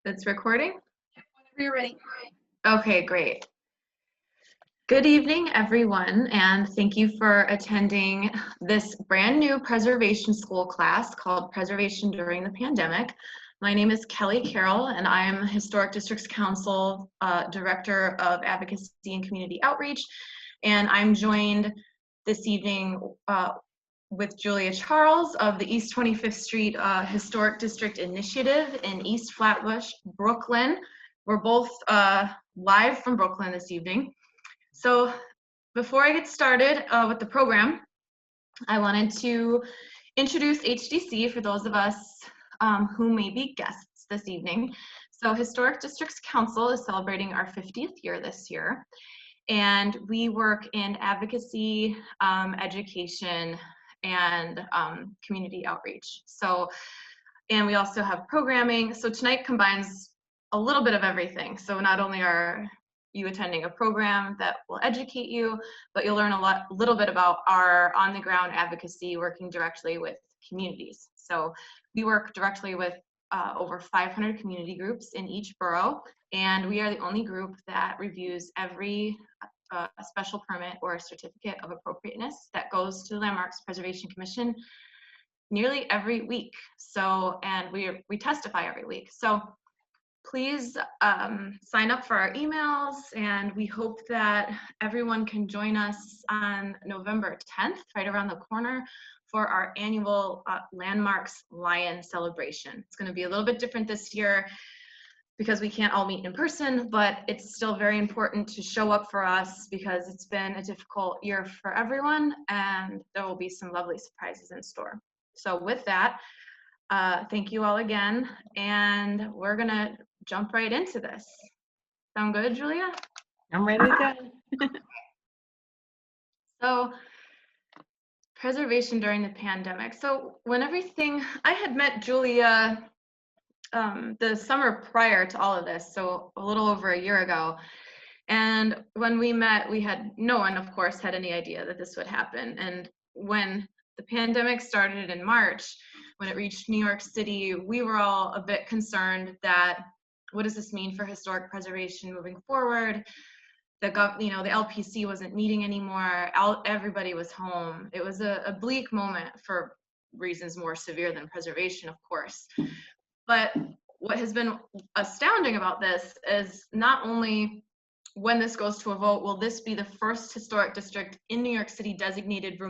It's recording? Whenever you're ready. Okay, great. Good evening, everyone, and thank you for attending this brand new preservation school class called Preservation During the Pandemic. My name is Kelly Carroll, and I'm Historic Districts Council Director of Advocacy and Community Outreach, and I'm joined this evening with Julia Charles of the East 25th Street Historic District Initiative in East Flatbush, Brooklyn. We're both live from Brooklyn this evening. So before I get started with the program, I wanted to introduce HDC for those of us who may be guests this evening. So Historic Districts Council is celebrating our 50th year this year, and we work in advocacy, education, and community outreach. So, and we also have programming. So tonight combines a little bit of everything. So not only are you attending a program that will educate you, but you'll learn a little bit about our on-the-ground advocacy, working directly with communities. So we work directly with over 500 community groups in each borough, and we are the only group that reviews every special permit or certificate of appropriateness that goes to the Landmarks Preservation Commission nearly every week. So, and we testify every week. So please sign up for our emails, and we hope that everyone can join us on November 10th, right around the corner, for our annual Landmarks Lion celebration. It's going to be a little bit different this year because we can't all meet in person, but it's still very important to show up for us because it's been a difficult year for everyone, and there will be some lovely surprises in store. So with that, thank you all again, and we're gonna jump right into this. Sound good, Julia? I'm ready to go. So, preservation during the pandemic. So when everything, I had met Julia the summer prior to all of this, so a little over a year ago. And when we met, no one, of course, had any idea that this would happen. And when the pandemic started in March, when it reached New York City, we were all a bit concerned that, what does this mean for historic preservation moving forward? The LPC wasn't meeting anymore. Everybody was home. It was a bleak moment for reasons more severe than preservation, of course. But what has been astounding about this is not only when this goes to a vote, will this be the first historic district in New York City designated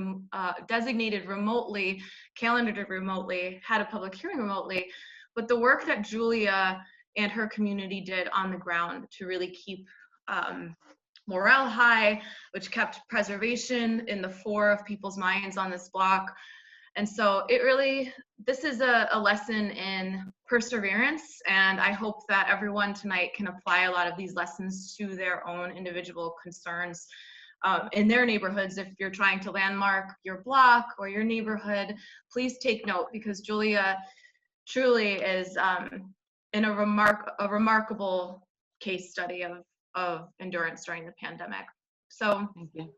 remotely, calendared remotely, had a public hearing remotely, but the work that Julia and her community did on the ground to really keep morale high, which kept preservation in the fore of people's minds on this block. And so this is a lesson in perseverance, and I hope that everyone tonight can apply a lot of these lessons to their own individual concerns in their neighborhoods. If you're trying to landmark your block or your neighborhood, please take note, because Julia truly is in a remarkable case study of endurance during the pandemic. So, Thank you.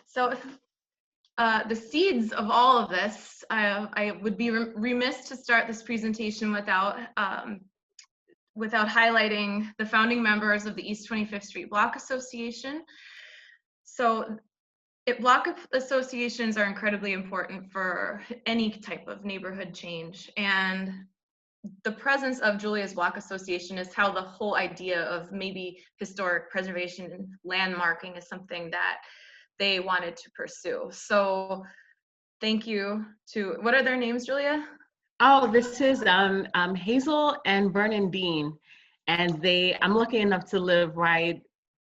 So the seeds of all of this, I would be remiss to start this presentation without highlighting the founding members of the East 25th Street Block Association. So block associations are incredibly important for any type of neighborhood change, and the presence of Julia's Block Association is how the whole idea of maybe historic preservation and landmarking is something that they wanted to pursue. So thank you to, what are their names, Julia? Oh, this is Hazel and Vernon Dean, and I'm lucky enough to live right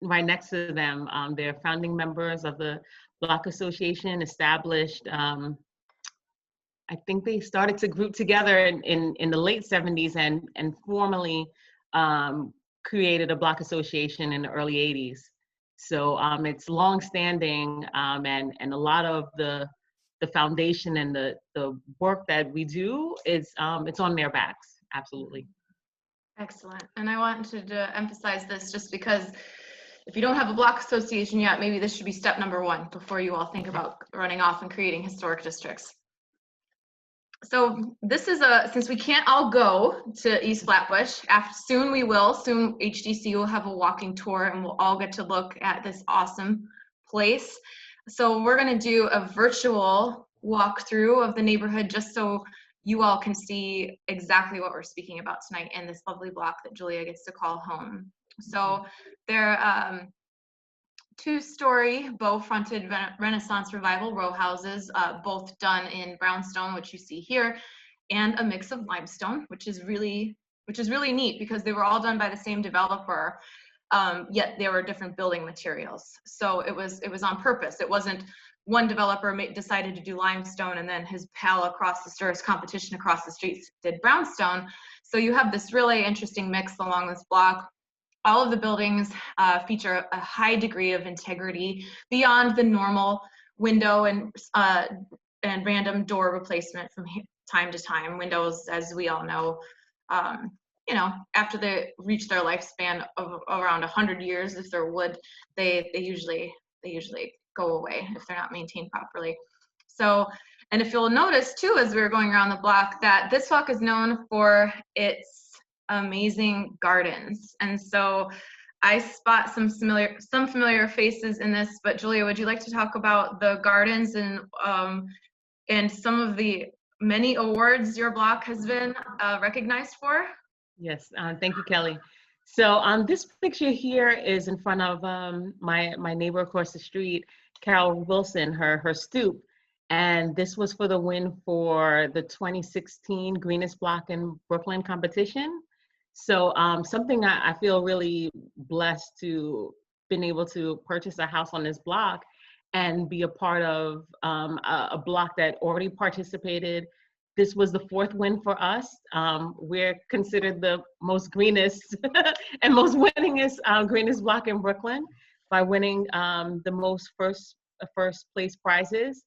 next to them. They're founding members of the Block Association, established. I think they started to group together in the late 70s and formally created a Block Association in the early 80s. So it's long-standing, and a lot of the foundation and the work that we do is it's on their backs. Absolutely. Excellent. And I wanted to emphasize this just because if you don't have a block association yet, maybe this should be step number one before you all think about running off and creating historic districts. So this is since we can't all go to East Flatbush, soon we will. Soon HDC will have a walking tour and we'll all get to look at this awesome place. So we're gonna do a virtual walkthrough of the neighborhood just so you all can see exactly what we're speaking about tonight in this lovely block that Julia gets to call home. So there two-story bow-fronted Renaissance Revival row houses, both done in brownstone, which you see here, and a mix of limestone, which is really neat because they were all done by the same developer, yet they were different building materials. So it was on purpose. It wasn't one developer decided to do limestone and then his pal across the street, his competition across the street did brownstone. So you have this really interesting mix along this block. All of the buildings feature a high degree of integrity beyond the normal window and random door replacement from time to time. Windows, as we all know, you know, after they reach their lifespan of around 100 years, if they're wood, they usually go away if they're not maintained properly. So, and if you'll notice too, as we were going around the block, that this block is known for its amazing gardens. And so I spot some familiar faces in this, but Julia, would you like to talk about the gardens and some of the many awards your block has been recognized for? Yes, thank you, Kelly. So this picture here is in front of my neighbor across the street, Carroll Wilson, her stoop. And this was for the win for the 2016 Greenest Block in Brooklyn competition. So something I feel really blessed to been able to purchase a house on this block and be a part of a block that already participated. This was the 4th win for us. We're considered the most greenest and most winningest greenest block in Brooklyn by winning the most first place prizes.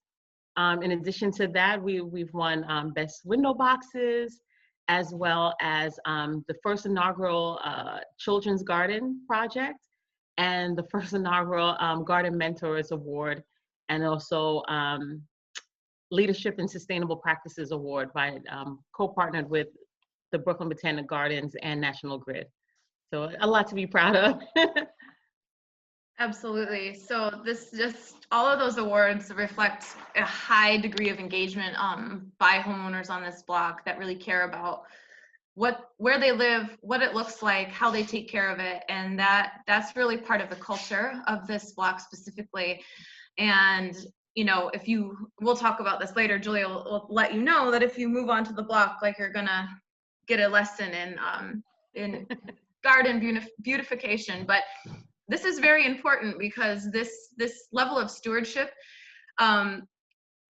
In addition to that, we've won best window boxes, as well as the first inaugural Children's Garden project and the first inaugural Garden Mentors Award, and also Leadership in Sustainable Practices Award by co-partnered with the Brooklyn Botanic Gardens and National Grid. So a lot to be proud of. Absolutely. So all of those awards reflect a high degree of engagement by homeowners on this block that really care about where they live, what it looks like, how they take care of it, and that's really part of the culture of this block specifically. And you know, we'll talk about this later. Julia will let you know that if you move onto the block, like you're gonna get a lesson in garden beautification, but this is very important because this level of stewardship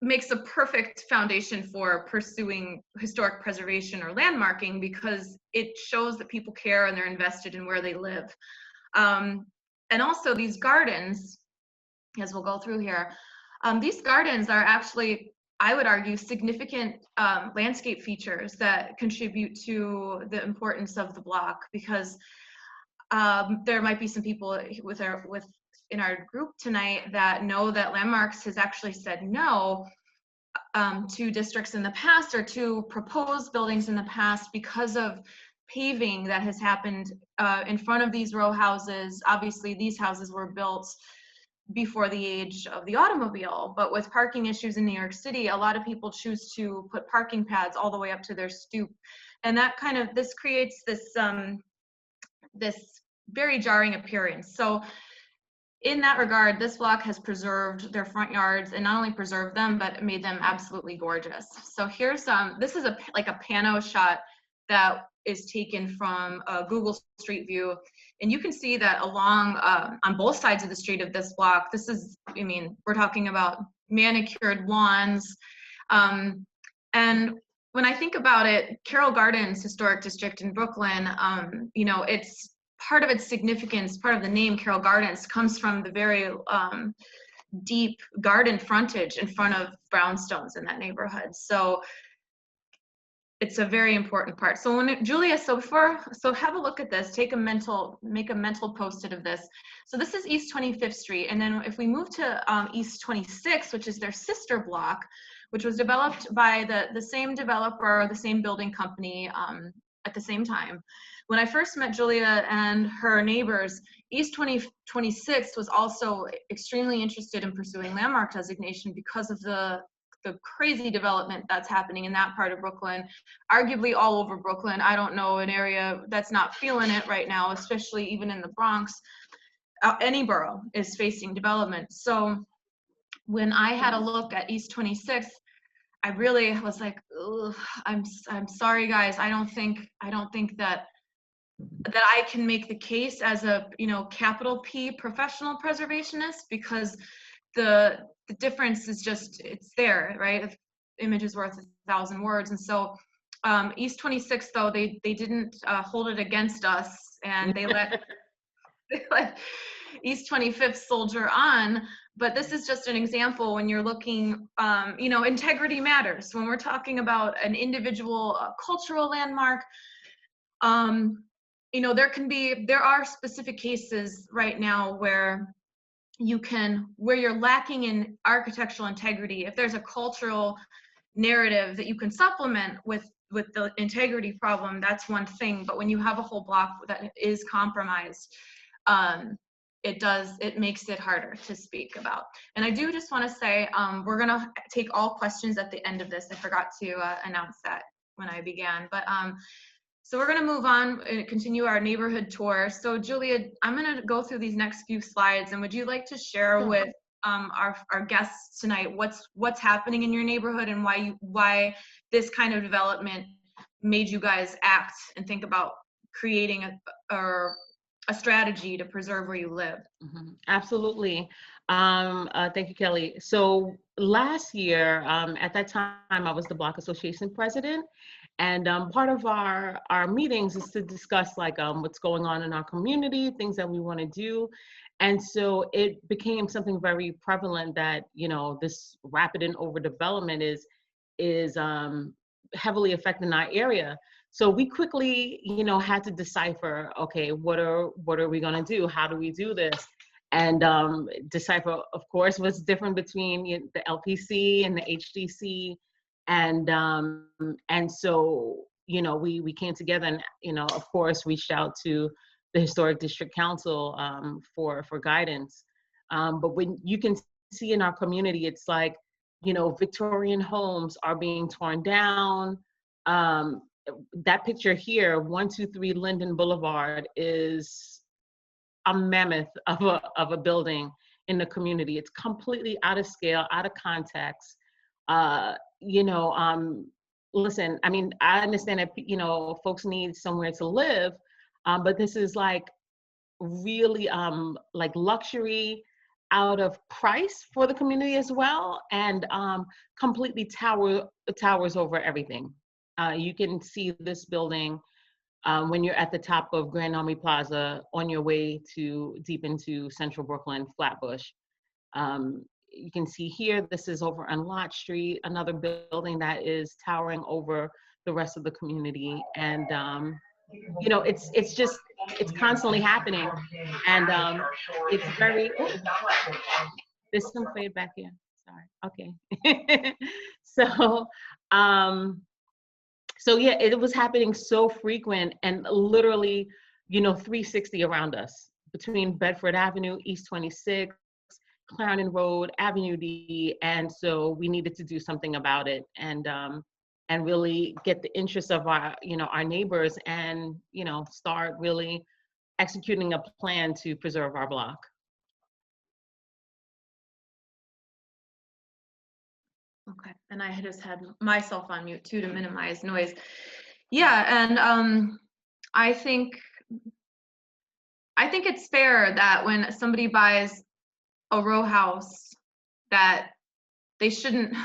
makes a perfect foundation for pursuing historic preservation or landmarking, because it shows that people care and they're invested in where they live. And also these gardens, as we'll go through here, these gardens are actually, I would argue, significant landscape features that contribute to the importance of the block, because there might be some people in our group tonight that know that Landmarks has actually said no to districts in the past or to proposed buildings in the past because of paving that has happened in front of these row houses. Obviously, these houses were built before the age of the automobile, but with parking issues in New York City, a lot of people choose to put parking pads all the way up to their stoop, and that this creates this very jarring appearance. So in that regard, this block has preserved their front yards, and not only preserved them, but made them absolutely gorgeous. So here's this is like a pano shot that is taken from Google Street View, and you can see that along on both sides of the street of this block, this is, I mean, we're talking about manicured lawns, and when I think about it, Carroll Gardens Historic District in Brooklyn, you know, it's part of its significance, part of the name Carroll Gardens comes from the very deep garden frontage in front of brownstones in that neighborhood. So it's a very important part. So when Julia, so have a look at this, make a mental post-it of this. So this is East 25th Street. And then if we move to East 26th, which is their sister block, which was developed by the same developer, the same building company at the same time. When I first met Julia and her neighbors, East 26th was also extremely interested in pursuing landmark designation because of the crazy development that's happening in that part of Brooklyn, arguably all over Brooklyn. I don't know an area that's not feeling it right now, especially even in the Bronx. Any borough is facing development. So when I had a look at East 26th, I really was like, I'm sorry guys, I don't think that I can make the case as a, capital P professional preservationist, because the difference is just, it's there, right? If image is worth 1,000 words. And so East 26th, though, they didn't hold it against us, and they let East 25th soldier on. But this is just an example when you're looking, integrity matters. When we're talking about an individual cultural landmark, there are specific cases right now where you're lacking in architectural integrity. If there's a cultural narrative that you can supplement with the integrity problem, that's one thing. But when you have a whole block that is compromised, it makes it harder to speak about. And I do just want to say, we're going to take all questions at the end of this. I forgot to announce that when I began. But so we're going to move on and continue our neighborhood tour. So Julia, I'm going to go through these next few slides, and would you like to share with our guests tonight what's happening in your neighborhood, and why this kind of development made you guys act and think about creating a strategy to preserve where you live? Mm-hmm. Absolutely. Thank you, Kelly. So last year, at that time, I was the Block Association president. And part of our meetings is to discuss what's going on in our community, things that we want to do. And so it became something very prevalent that, this rapid and overdevelopment is heavily affecting our area. So we quickly, had to decipher, okay, what are we going to do? How do we do this? And decipher, of course, what's different between the LPC and the HDC. And so, we came together and, of course, reached out to the Historic District Council for guidance. But when you can see in our community, it's like, Victorian homes are being torn down. That picture here, 123 Linden Boulevard, is a mammoth of a building in the community. It's completely out of scale, out of context. Listen, I mean, I understand that, folks need somewhere to live, but this is really luxury out of price for the community as well, and completely towers over everything. You can see this building when you're at the top of Grand Army Plaza on your way deep into Central Brooklyn, Flatbush. You can see here, this is over on Lott Street, another building that is towering over the rest of the community. And, it's constantly happening. And it's very, there's some feedback here, sorry, okay. So yeah, it was happening so frequent and literally, 360 around us, between Bedford Avenue, East 26, Clarendon Road, Avenue D. And so we needed to do something about it, and really get the interest of our neighbors, and, start really executing a plan to preserve our block. Okay, and I just had myself on mute too to minimize noise. Yeah, and I think it's fair that when somebody buys a row house, that they shouldn't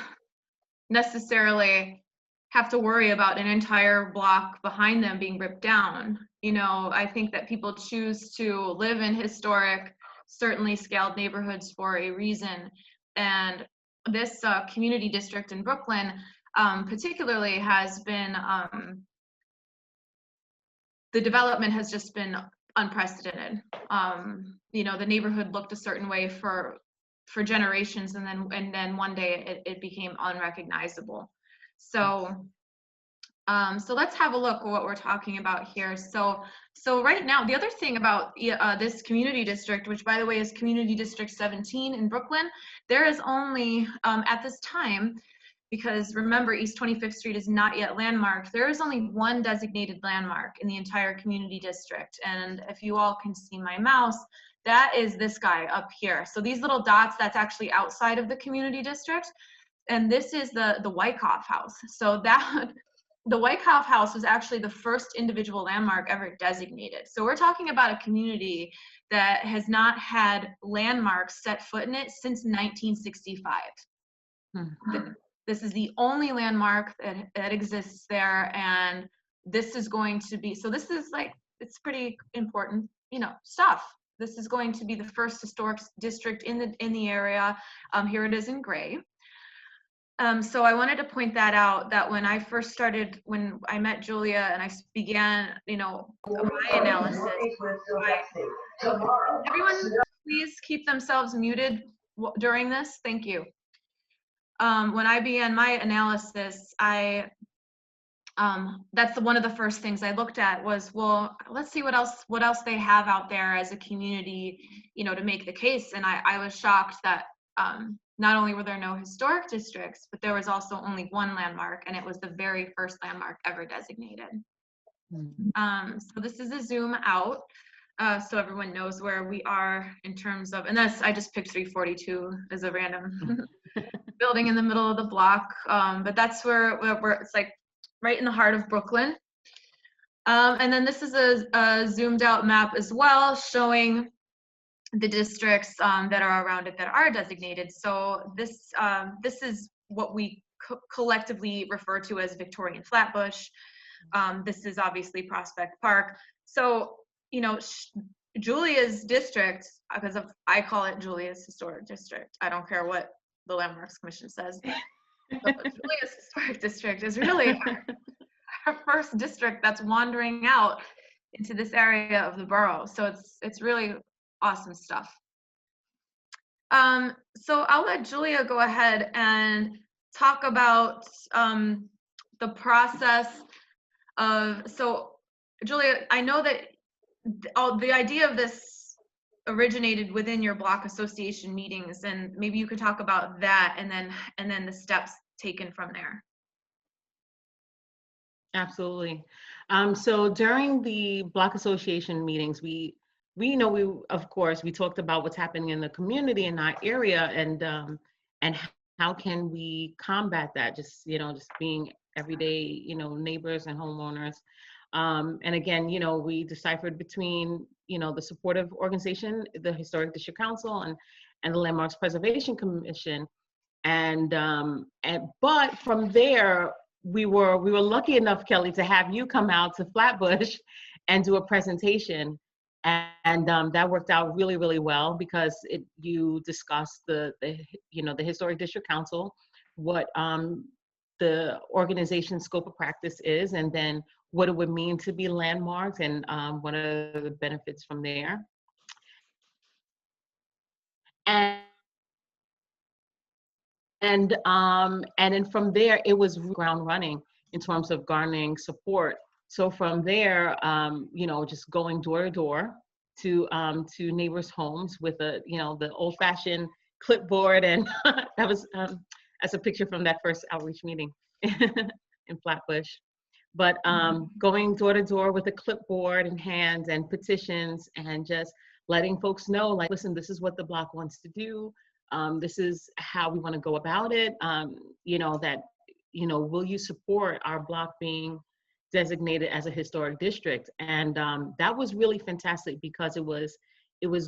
necessarily have to worry about an entire block behind them being ripped down. I think that people choose to live in historic, certainly scaled neighborhoods for a reason. And this community district in Brooklyn particularly has been, the development has just been unprecedented. The neighborhood looked a certain way for for generations, and then one day it became unrecognizable. So so let's have a look at what we're talking about here. So right now, the other thing about this community district, which by the way is Community District 17 in Brooklyn, there is only, at this time, because remember East 25th Street is not yet landmarked, there is only one designated landmark in the entire community district. And if you all can see my mouse, that is this guy up here. So these little dots, that's actually outside of the community district. And this is the Wyckoff House. So that the Wyckoff House was actually the first individual landmark ever designated. So we're talking about a community that has not had landmarks set foot in it since 1965. This is the only landmark that exists there, and this is going to be, so this is like, it's pretty important, stuff. This is going to be the first historic district in the area. Here it is in gray. So I wanted to point that out, that when I first started, when I met Julia and I began, my analysis, everyone please keep themselves muted during this. Thank you. When I began my analysis, that's one of the first things I looked at was, well, let's see what else they have out there as a community, to make the case. And I was shocked that not only were there no historic districts, but there was also only one landmark, and it was the very first landmark ever designated. So this is a zoom out, so everyone knows where we are in terms of, and I just picked 342 as a random building in the middle of the block, but that's where it's like right in the heart of Brooklyn. And then this is a zoomed out map as well, showing the districts that are around it that are designated. So this is what we collectively refer to as Victorian Flatbush. This is obviously Prospect Park. So, Julia's district, because I call it Julia's historic district. I don't care what the Landmarks Commission says. Julia's historic district is really our first district that's wandering out into this area of the borough. So it's really awesome stuff. So I'll let Julia go ahead and talk about the process of, so Julia, I know that the idea of this originated within your block association meetings, and maybe you could talk about that and then the steps taken from there. Absolutely. So during the block association meetings, we of course we talked about what's happening in the community in our area, and how can we combat that, just being everyday neighbors and homeowners. And again, we deciphered between the supportive organization, the Historic District Council, and the Landmarks Preservation Commission, but from there we were lucky enough, Kelly, to have you come out to Flatbush and do a presentation. And that worked out really, really well, because you discussed the Historic District Council, what the organization's scope of practice is, and then what it would mean to be landmarked, and what are the benefits from there. And then from there, it was ground running in terms of garnering support. So from there, just going door to door to neighbors' homes with the old-fashioned clipboard, and that was that's a picture from that first outreach meeting in Flatbush. But going door to door with a clipboard in hands and petitions, and just letting folks know, like, listen, this is what the block wants to do. This is how we want to go about it. Will you support our block being designated as a historic district? And that was really fantastic, because it was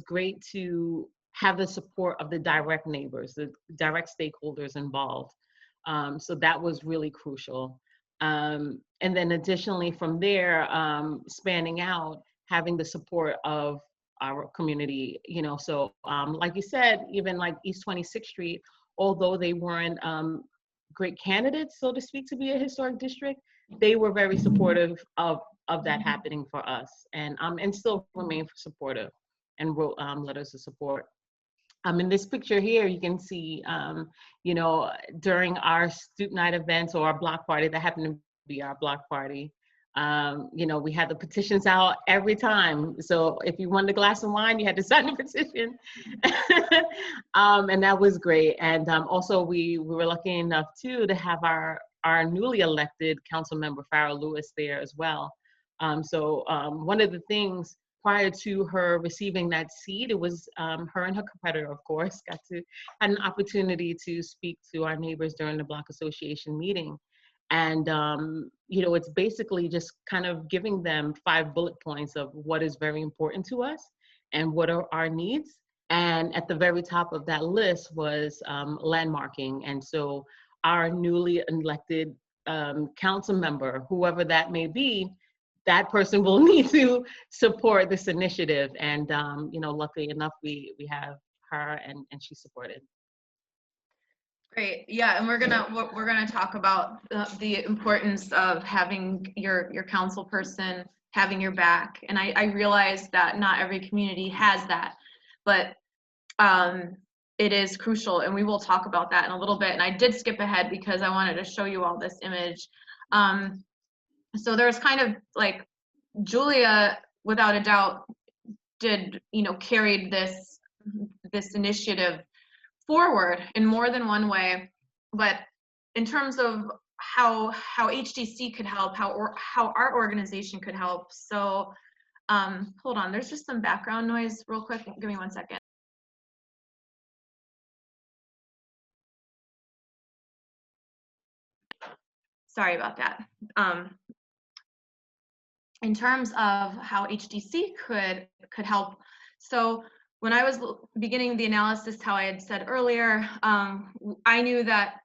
great to have the support of the direct neighbors, the direct stakeholders involved. So that was really crucial. And then additionally from there, spanning out, having the support of our community, so like you said, even like East 26th Street, although they weren't great candidates, so to speak, to be a historic district, they were very supportive of that happening for us, and still remain supportive and wrote letters of support. In this picture here, you can see, you know, during our student night events or our block party, that happened to be our block party, you know, we had the petitions out every time. So if you wanted a glass of wine, you had to sign the petition. And that was great. And also we were lucky enough too to have our newly elected council member, Farrell Lewis, there as well. So one of the things prior to her receiving that seat, it was her and her competitor, of course, had an opportunity to speak to our neighbors during the Block Association meeting. And, you know, it's basically just kind of giving them 5 bullet points of what is very important to us and what are our needs. And at the very top of that list was landmarking. And so our newly elected council member, whoever that may be, that person will need to support this initiative. And, you know, luckily enough, we have her and she supported. Great. Yeah, and we're gonna talk about the importance of having your council person having your back. And I realize that not every community has that, but it is crucial, and we will talk about that in a little bit. And I did skip ahead because I wanted to show you all this image. So there's kind of like Julia, without a doubt, carried this initiative forward in more than one way. But in terms of how HDC could help, how our organization could help. So hold on, there's just some background noise real quick. Give me 1 second. Sorry about that. In terms of how HDC could help, so when I was beginning the analysis, how I had said earlier, I knew that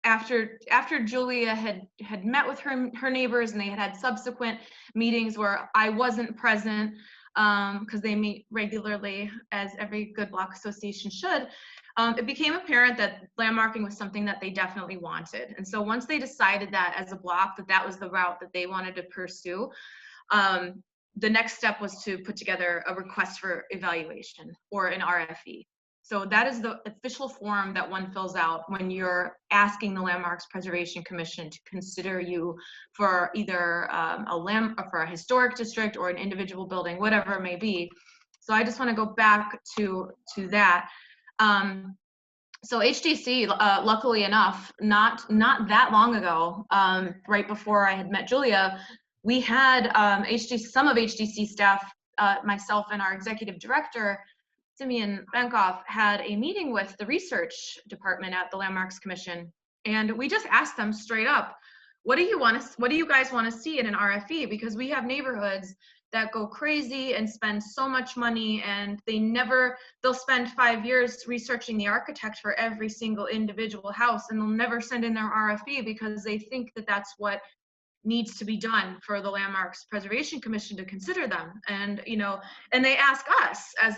after Julia had met with her neighbors and they had subsequent meetings where I wasn't present, because they meet regularly, as every good block association should, it became apparent that landmarking was something that they definitely wanted. And so once they decided that as a block that was the route that they wanted to pursue, the next step was to put together a request for evaluation, or an RFE. So that is the official form that one fills out when you're asking the Landmarks Preservation Commission to consider you for either for a historic district or an individual building, whatever it may be. So I just want to go back to that. So HDC, luckily enough, not that long ago, right before I had met Julia, we had some of HDC staff, myself and our executive director, Simeon Benkoff, had a meeting with the research department at the Landmarks Commission, and we just asked them straight up, what do you guys want to see in an RFE? Because we have neighborhoods that go crazy and spend so much money, and they'll spend 5 years researching the architect for every single individual house, and they'll never send in their RFE because they think that that's what needs to be done for the Landmarks Preservation Commission to consider them. And and they ask us, as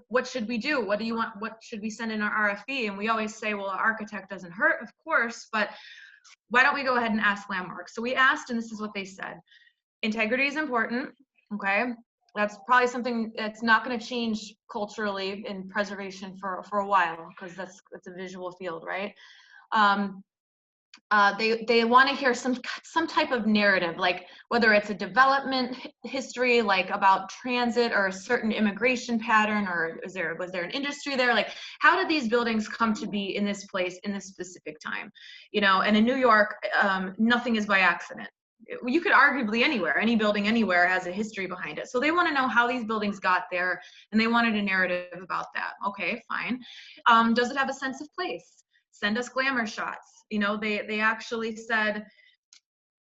what should we do? What do you want? What should we send in our RFE? And we always say, well, an architect doesn't hurt, of course, but why don't we go ahead and ask Landmarks? So we asked, and this is what they said. Integrity is important, okay? That's probably something that's not going to change culturally in preservation for a while, because that's a visual field, right? They want to hear some type of narrative, like whether it's a development history, like about transit or a certain immigration pattern, or was there an industry there? Like, how did these buildings come to be in this place in this specific time? And in New York, nothing is by accident. You could arguably any building anywhere has a history behind it. So they want to know how these buildings got there, and they wanted a narrative about that. Okay, fine. Does it have a sense of place? Send us glamour shots. They actually said,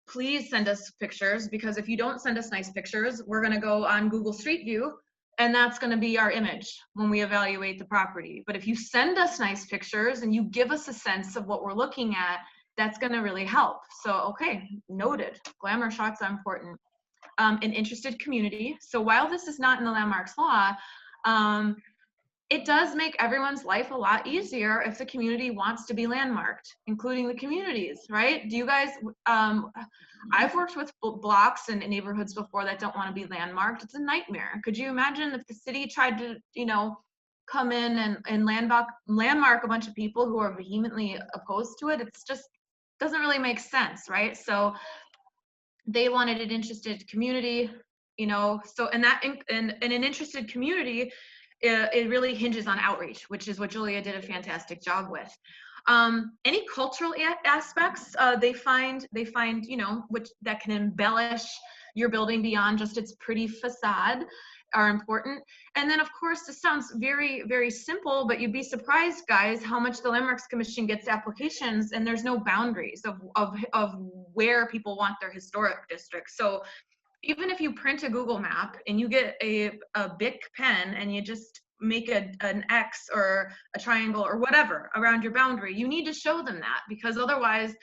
please send us pictures, because if you don't send us nice pictures, we're going to go on Google Street View, and that's going to be our image when we evaluate the property. But if you send us nice pictures and you give us a sense of what we're looking at, that's going to really help. So, okay, noted. Glamour shots are important. An interested community. So while this is not in the landmarks law, it does make everyone's life a lot easier if the community wants to be landmarked, including the communities, right? Do you guys, I've worked with blocks and neighborhoods before that don't want to be landmarked. It's a nightmare. Could you imagine if the city tried to, come in and landmark a bunch of people who are vehemently opposed to it. It's just doesn't really make sense, right? So they wanted an interested community, you know, so and an interested community, it really hinges on outreach, which is what Julia did a fantastic job with. Any cultural aspects they find, you know, which that can embellish your building beyond just its pretty facade are important. And then of course, this sounds very, very simple, but you'd be surprised, guys, how much the Landmarks Commission gets applications and there's no boundaries of where people want their historic districts. So even if you print a Google map and you get a Bic pen and you just make an X or a triangle or whatever around your boundary, you need to show them that, because otherwise,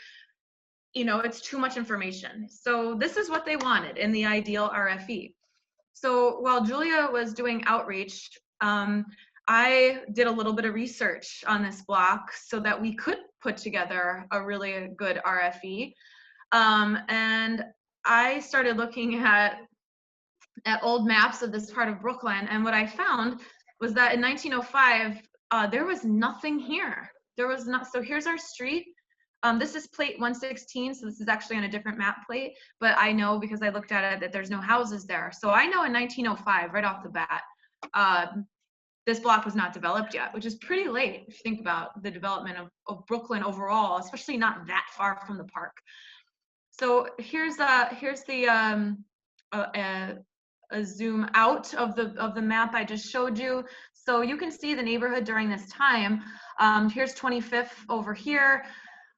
you know, it's too much information. So this is what they wanted in the ideal RFE. So while Julia was doing outreach, I did a little bit of research on this block so that we could put together a really good RFE. And I started looking at old maps of this part of Brooklyn, and what I found was that in 1905, there was nothing here. There was not, so here's our street. This is plate 116, so this is actually on a different map plate, but I know because I looked at it that there's no houses there. So I know in 1905, right off the bat, this block was not developed yet, which is pretty late if you think about the development of Brooklyn overall, especially not that far from the park. So here's the a zoom out of the map I just showed you. So you can see the neighborhood during this time. Here's 25th over here.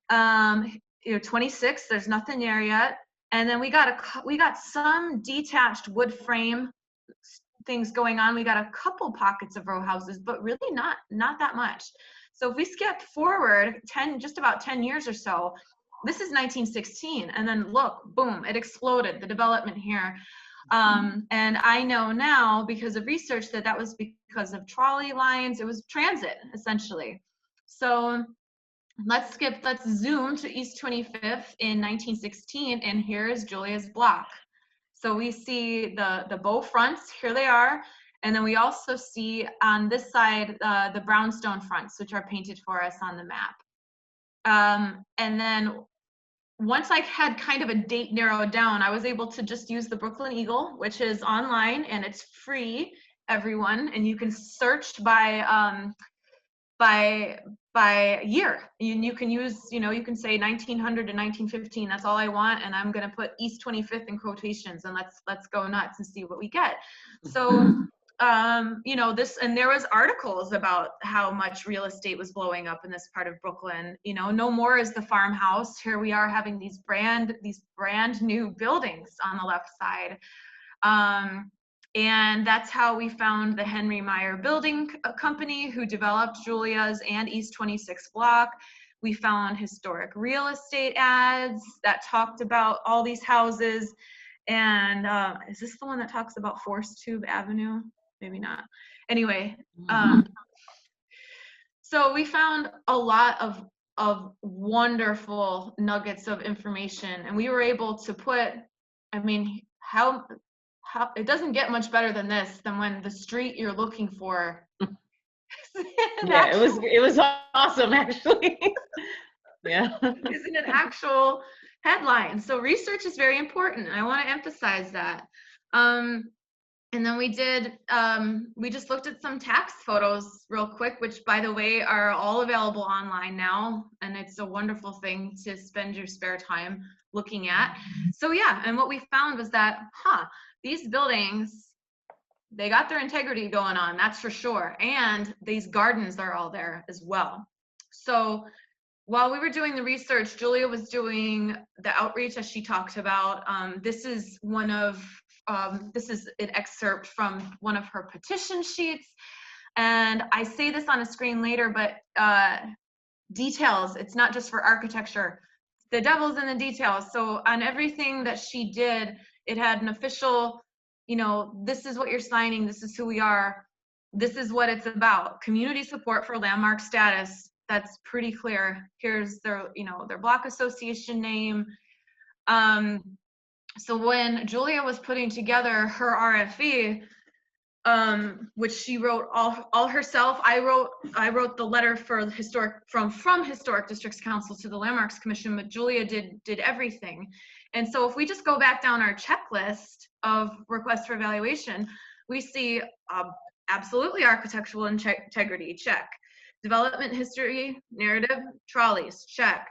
You know, 26, there's nothing there yet. And then we got some detached wood frame things going on. We got a couple pockets of row houses, but really not that much. So if we skip forward just about 10 years or so, this is 1916, and then look, boom, it exploded, the development here. And I know now because of research that was because of trolley lines. It was transit, essentially. So let's zoom to East 25th in 1916, and here is Julia's block. So we see the bow fronts, here they are, and then we also see on this side the brownstone fronts, which are painted for us on the map. And then once I had kind of a date narrowed down, I was able to just use the Brooklyn Eagle, which is online and it's free, everyone, and you can search by year. You can use, you know, you can say 1900 to 1915. That's all I want, and I'm going to put East 25th in quotations, and let's go nuts and see what we get. So you know, there was articles about how much real estate was blowing up in this part of Brooklyn. You know, no more is the farmhouse. Here we are having these brand new buildings on the left side. And that's how we found the Henry Meyer Building Company, who developed Julia's and East 26 block. We found historic real estate ads that talked about all these houses. And is this the one that talks about Forest Tube Avenue? Maybe not. Anyway, so we found a lot of wonderful nuggets of information, and we were able to put, I mean, how it doesn't get much better than this, than when the street you're looking for. Yeah, it was awesome, actually. Yeah. Isn't an actual headline. So research is very important, and I want to emphasize that. And then we just looked at some tax photos real quick, which, by the way, are all available online now. And it's a wonderful thing to spend your spare time looking at. So yeah, and what we found was that, these buildings, they got their integrity going on, that's for sure. And these gardens are all there as well. So while we were doing the research, Julia was doing the outreach, as she talked about. This is an excerpt from one of her petition sheets. And I say this on a screen later, but details, it's not just for architecture. The devil's in the details. So on everything that she did, it had an official, you know, this is what you're signing, this is who we are, this is what it's about. Community support for landmark status. That's pretty clear. Here's their, you know, their block association name. So when Julia was putting together her RFE, which she wrote all herself. I wrote the letter for from Historic Districts Council to the Landmarks Commission, but Julia did everything. And so if we just go back down our checklist of requests for evaluation, we see absolutely architectural integrity, check. Development history, narrative, trolleys, check.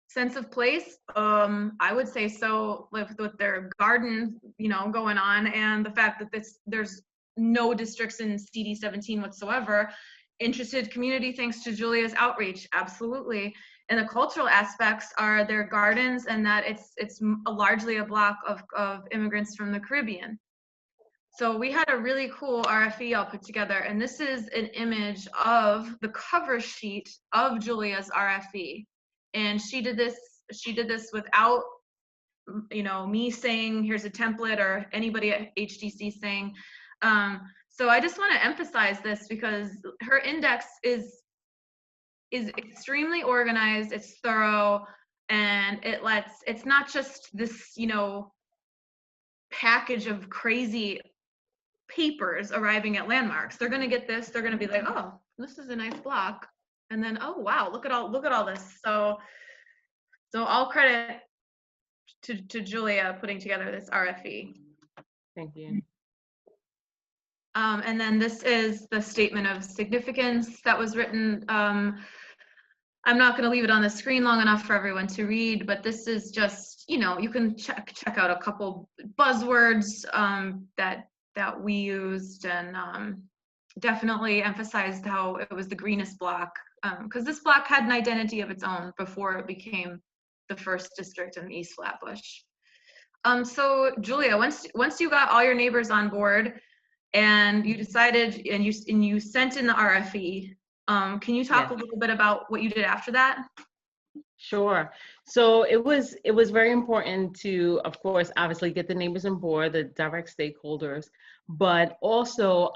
Sense of place, I would say so, with their garden, going on, and the fact that there's no districts in CD 17 whatsoever. Interested community thanks to Julia's outreach, absolutely. And the cultural aspects are their gardens, and that it's largely a block of immigrants from the Caribbean. So we had a really cool RFE all put together, and this is an image of the cover sheet of Julia's RFE. And she did this without, me saying, here's a template, or anybody at HDC saying. So I just want to emphasize this because her index is extremely organized, it's thorough, and it's not just this, package of crazy papers arriving at Landmarks. They're going to get this, they're going to be like, oh, this is a nice block. And then, oh, wow, look at all this. So all credit to Julia putting together this RFE. Thank you. And then this is the statement of significance that was written. I'm not going to leave it on the screen long enough for everyone to read, but this is just, you can check out a couple buzzwords that we used, and definitely emphasized how it was the greenest block, because this block had an identity of its own before it became the first district in East Flatbush. So Julia, once you got all your neighbors on board and you decided and you sent in the RFE, can you talk a little bit about what you did after that? Sure. So it was very important to, of course, obviously get the neighbors on board, the direct stakeholders, but also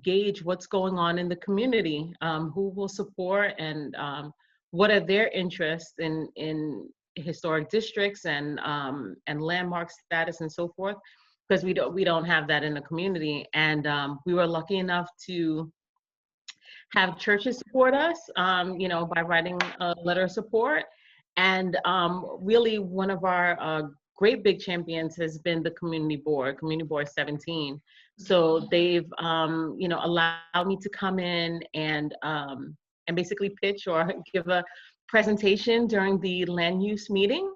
gauge what's going on in the community, who will support, and what are their interests in historic districts and landmark status and so forth, because we don't have that in the community. And we were lucky enough to have churches support us, by writing a letter of support. And really one of our great big champions has been the Community Board 17. So they've, allowed me to come in and basically pitch or give a presentation during the land use meeting.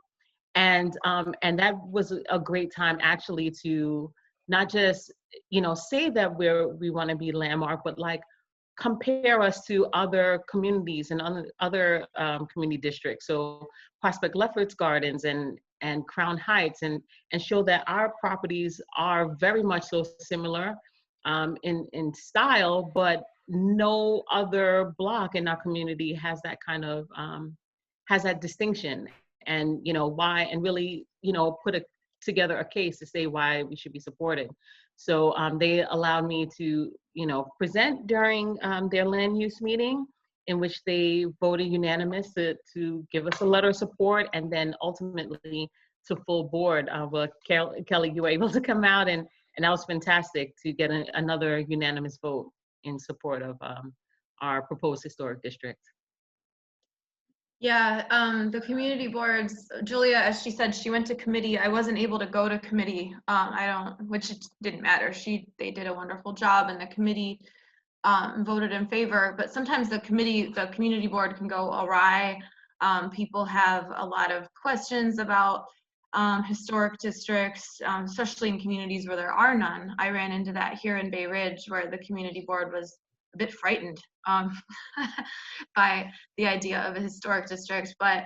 And that was a great time actually to not just, say that we want to be landmark, but like compare us to other communities and other community districts. So Prospect Lefferts Gardens and Crown Heights, and show that our properties are very much so similar in style, but no other block in our community has that kind of, has that distinction, and why, and really, put together a case to say why we should be supported. So they allowed me to, present during their land use meeting, in which they voted unanimous to give us a letter of support, and then ultimately to full board. Well, Kelly, you were able to come out, and that was fantastic to get another unanimous vote in support of our proposed historic district. Yeah, the community boards, Julia, as she said, she went to committee. I wasn't able to go to committee. Which it didn't matter. They did a wonderful job, and the committee voted in favor. But sometimes the community board can go awry. People have a lot of questions about historic districts, especially in communities where there are none. I ran into that here in Bay Ridge, where the community board was a bit frightened by the idea of a historic district. But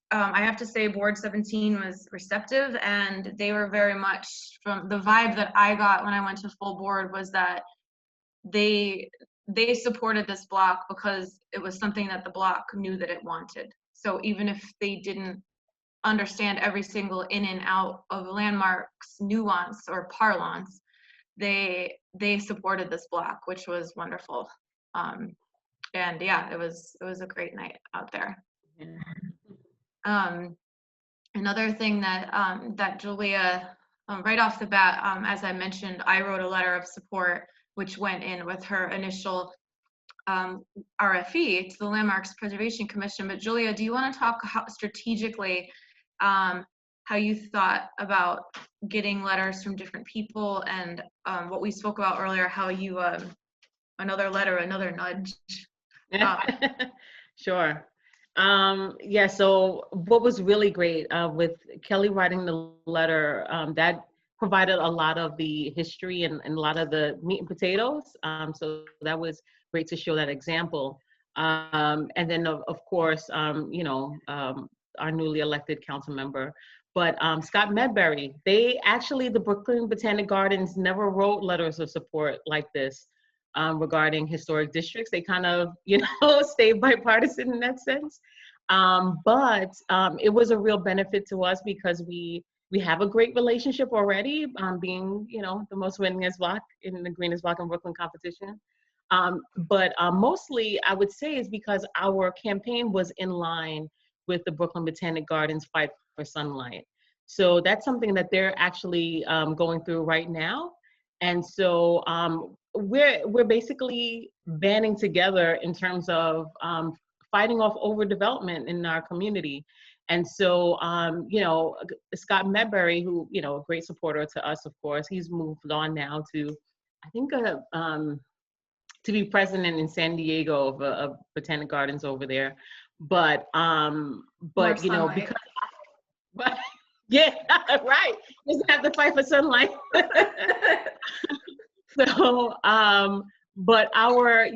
I have to say Board 17 was receptive, and they were very much, from the vibe that I got when I went to full board, was that they supported this block because it was something that the block knew that it wanted. So even if they didn't understand every single in and out of landmarks nuance or parlance, they supported this block, which was wonderful. And yeah, it was a great night out there. Another thing that Julia, right off the bat, as I mentioned, I wrote a letter of support. which went in with her initial RFE to the Landmarks Preservation Commission. But Julia, do you want to talk how strategically how you thought about getting letters from different people, and what we spoke about earlier, how you another letter, another nudge. Sure. Yeah, so what was really great with Kelly writing the letter, that provided a lot of the history and a lot of the meat and potatoes. So that was great to show that example. And then of course, you know, our newly elected council member. But Scott Medberry, the Brooklyn Botanic Gardens never wrote letters of support like this regarding historic districts. They kind of, you know, stayed bipartisan in that sense. But it was a real benefit to us because we have a great relationship already, being, you know, the most winningest block in the greenest block in Brooklyn competition. But mostly I would say is because our campaign was in line with the Brooklyn Botanic Gardens Fight for Sunlight. So that's something that they're actually going through right now. And so we're basically banding together in terms of fighting off overdevelopment in our community. And so, you know, Scott Medberry, who, you know, a great supporter to us, of course, he's moved on now to, I think, to be president in San Diego of Botanic Gardens over there. But you know, because, but yeah, right, doesn't have to fight for sunlight. So, but our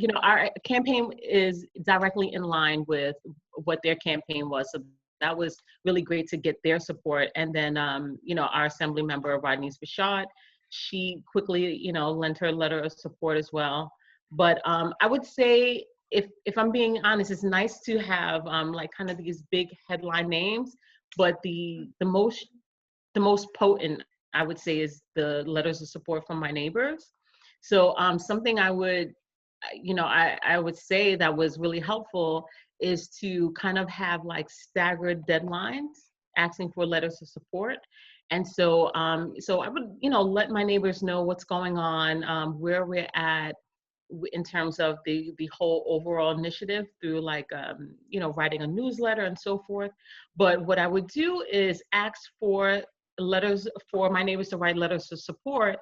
campaign is directly in line with what their campaign was. So that was really great to get their support. And then, you know, our assembly member, Rodney Spichat, she quickly, you know, lent her letter of support as well. But I would say, if I'm being honest, it's nice to have like kind of these big headline names, but the most potent, I would say, is the letters of support from my neighbors. So something I would, you know, I would say that was really helpful is to kind of have like staggered deadlines asking for letters of support. And so so I would, you know, let my neighbors know what's going on, where we're at in terms of the whole overall initiative through like, you know, writing a newsletter and so forth. But what I would do is ask for letters for my neighbors to write letters of support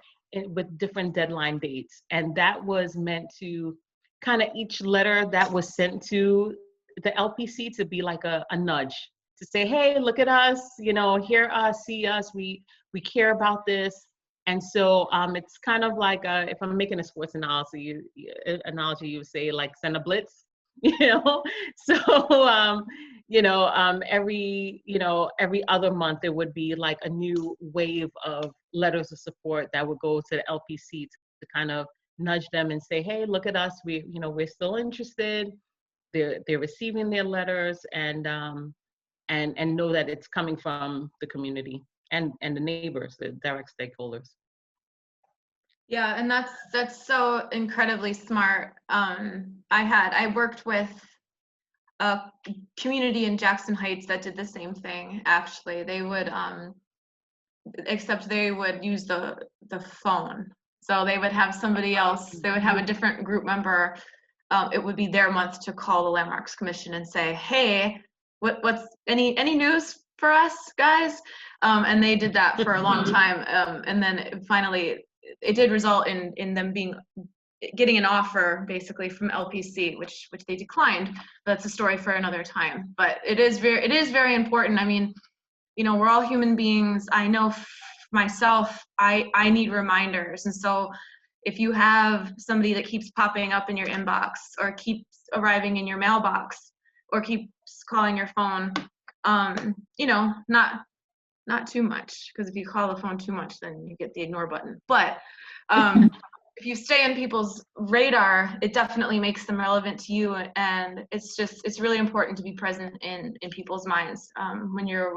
with different deadline dates. And that was meant to kind of each letter that was sent to the LPC to be like a nudge to say, hey, look at us, you know, hear us, see us, we care about this. And so it's kind of like, if I'm making a sports analogy, you would say like send a blitz, you know? So, you know, every other month there would be like a new wave of letters of support that would go to the LPC to kind of nudge them and say, hey, look at us, we're still interested. They're receiving their letters, and know that it's coming from the community and the neighbors, the direct stakeholders. Yeah, and that's so incredibly smart. I worked with a community in Jackson Heights that did the same thing. Actually, they would except they would use the phone. So they would have somebody else. They would have a different group member. It would be their month to call the Landmarks Commission and say, "Hey, what's any news for us, guys?" And they did that for a long time. And then finally, it did result in them getting an offer basically from LPC, which they declined. That's a story for another time. But it is very important. I mean, you know, we're all human beings. I know myself, I need reminders. And so if you have somebody that keeps popping up in your inbox or keeps arriving in your mailbox or keeps calling your phone, you know, not too much, because if you call the phone too much, then you get the ignore button. But if you stay in people's radar, it definitely makes them relevant to you, and it's really important to be present in people's minds when you're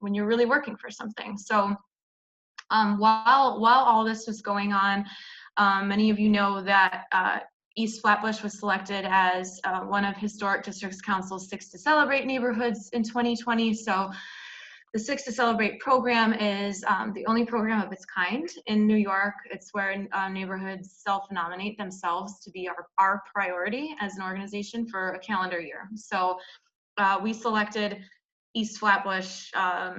really working for something. So while all this was going on, many of you know that East Flatbush was selected as one of Historic Districts Council's 6 to Celebrate neighborhoods in 2020. So The Six to Celebrate program is the only program of its kind in New York. It's where neighborhoods self-nominate themselves to be our priority as an organization for a calendar year. So we selected East Flatbush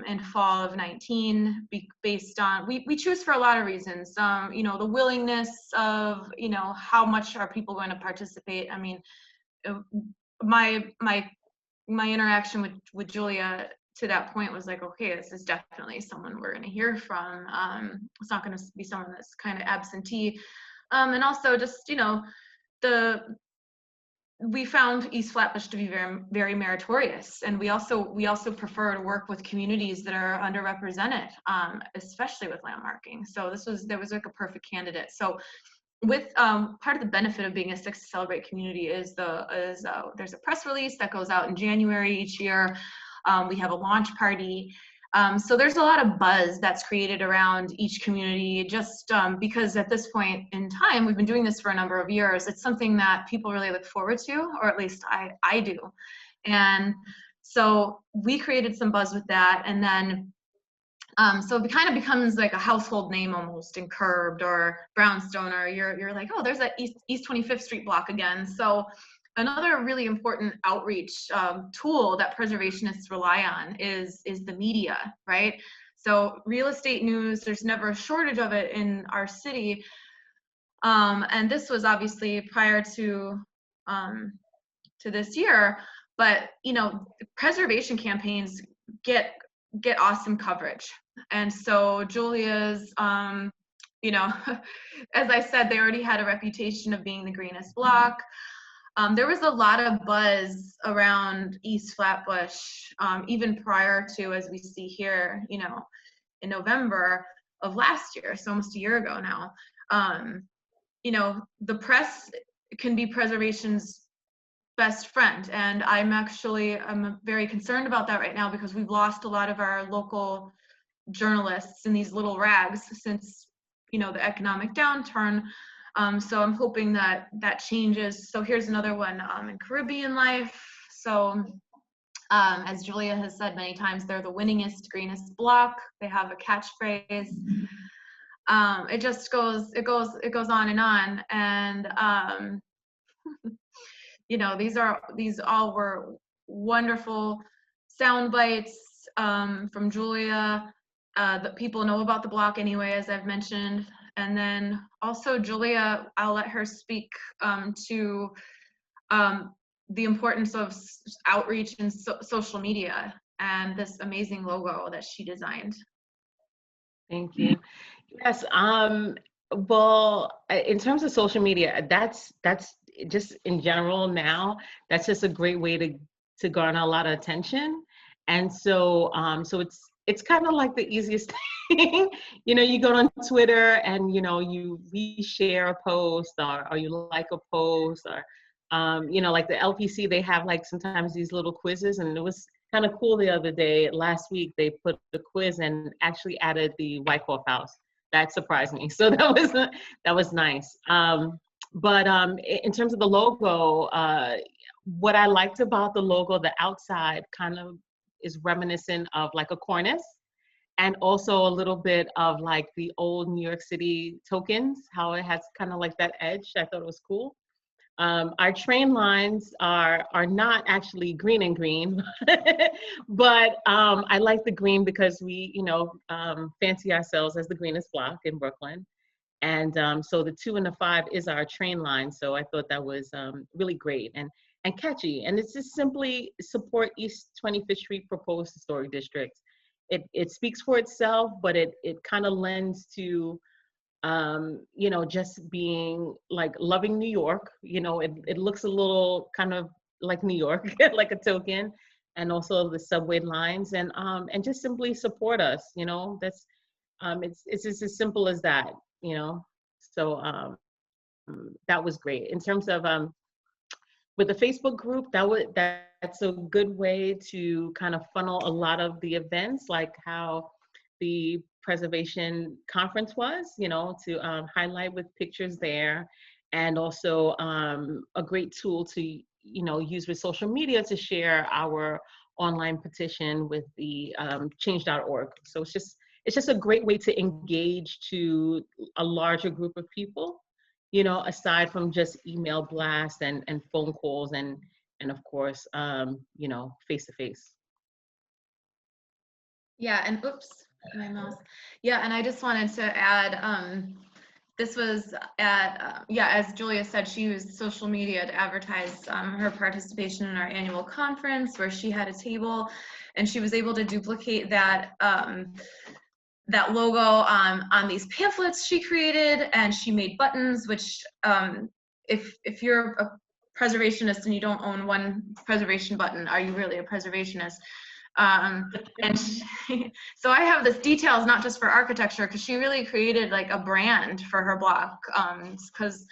in fall of 19 based on, we choose for a lot of reasons. You know, the willingness of, you know, how much are people going to participate. I mean, my interaction with Julia to that point was like, okay, this is definitely someone we're going to hear from. It's not going to be someone that's kind of absentee. And also just, you know, we found East Flatbush to be very, very meritorious, and we also prefer to work with communities that are underrepresented, especially with landmarking. So there was like a perfect candidate. So with part of the benefit of being a Six to Celebrate community is there's a press release that goes out in January each year. We have a launch party. So there's a lot of buzz that's created around each community, just because at this point in time, we've been doing this for a number of years. It's something that people really look forward to, or at least I do. And so we created some buzz with that. And then, so it kind of becomes like a household name almost in Curbed or Brownstone, or you're like, oh, there's that East 25th Street block again. So another really important outreach tool that preservationists rely on is the media, right? So real estate news, there's never a shortage of it in our city. And this was obviously prior to this year, but you know, preservation campaigns get awesome coverage. And so Julia's, you know, as I said, they already had a reputation of being the greenest block. There was a lot of buzz around East Flatbush, even prior to, as we see here, you know, in November of last year, so almost a year ago now. You know, the press can be preservation's best friend, and I'm very concerned about that right now, because we've lost a lot of our local journalists in these little rags since, you know, the economic downturn. So I'm hoping that changes. So here's another one in Caribbean Life. So as Julia has said many times, they're the winningest, greenest block. They have a catchphrase. It just goes on and on. And you know, these all were wonderful sound bites from Julia. That people know about the block anyway, as I've mentioned. And then also Julia, I'll let her speak to the importance of outreach and social media and this amazing logo that she designed. Thank you. Yes. Well, in terms of social media, that's just in general now, that's just a great way to garner a lot of attention. And so, so it's kind of like the easiest thing. You know, you go on Twitter and, you know, you reshare a post, or you like a post, or, you know, like the LPC, they have like sometimes these little quizzes, and it was kind of cool the other day, last week, they put the quiz and actually added the Wyckoff House. That surprised me. So that was nice. But in terms of the logo, what I liked about the logo, the outside kind of is reminiscent of like a cornice, and also a little bit of like the old New York City tokens, how it has kind of like that edge. I thought it was cool. Our train lines are not actually green and green, but I like the green because we, you know, fancy ourselves as the greenest block in Brooklyn. And so the 2 and the 5 is our train line. So I thought that was really great and catchy. And it's just simply support East 25th Street proposed historic districts. It speaks for itself, but it kind of lends to, you know, just being like loving New York. You know, it looks a little kind of like New York, like a token, and also the subway lines, and just simply support us. You know, that's it's just as simple as that. You know, so that was great. In terms of with the Facebook group, that's a good way to kind of funnel a lot of the events, like how the preservation conference was, you know, to highlight with pictures there, and also a great tool to, you know, use with social media to share our online petition with the change.org. So it's just a great way to engage to a larger group of people, you know, aside from just email blasts and phone calls and of course, you know, face to face. Yeah, and oops, my mouse. Yeah, and I just wanted to add, this was at, yeah, as Julia said, she used social media to advertise her participation in our annual conference where she had a table, and she was able to duplicate that that logo on these pamphlets she created, and she made buttons, which if you're a preservationist and you don't own one preservation button, are you really a preservationist? And so I have this details not just for architecture, because she really created like a brand for her block, because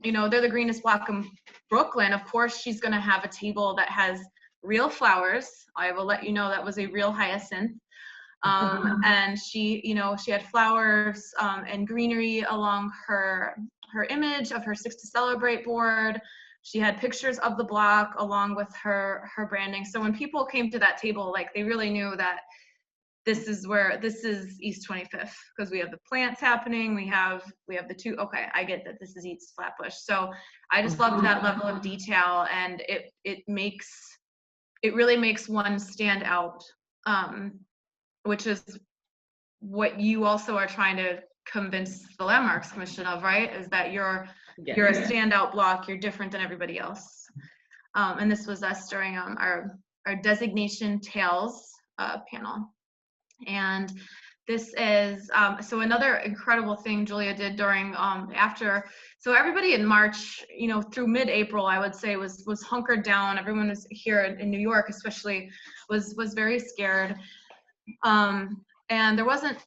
you know they're the greenest block in Brooklyn. Of course she's going to have a table that has real flowers. I will let you know that was a real hyacinth. And she, you know, she had flowers and greenery along her image of her 6 to Celebrate board. She had pictures of the block along with her branding. So when people came to that table, like they really knew that this is East 25th, because we have the plants happening. We have the two. Okay, I get that this is East Flatbush. So I just loved that level of detail, and it really makes one stand out. Which is what you also are trying to convince the Landmarks Commission of, right? Is that you're a standout block, you're different than everybody else. And this was us during our designation Tales panel. And this is, so another incredible thing Julia did during, so everybody in March, you know, through mid-April, I would say was hunkered down. Everyone was here in New York, especially, was very scared. And there wasn't,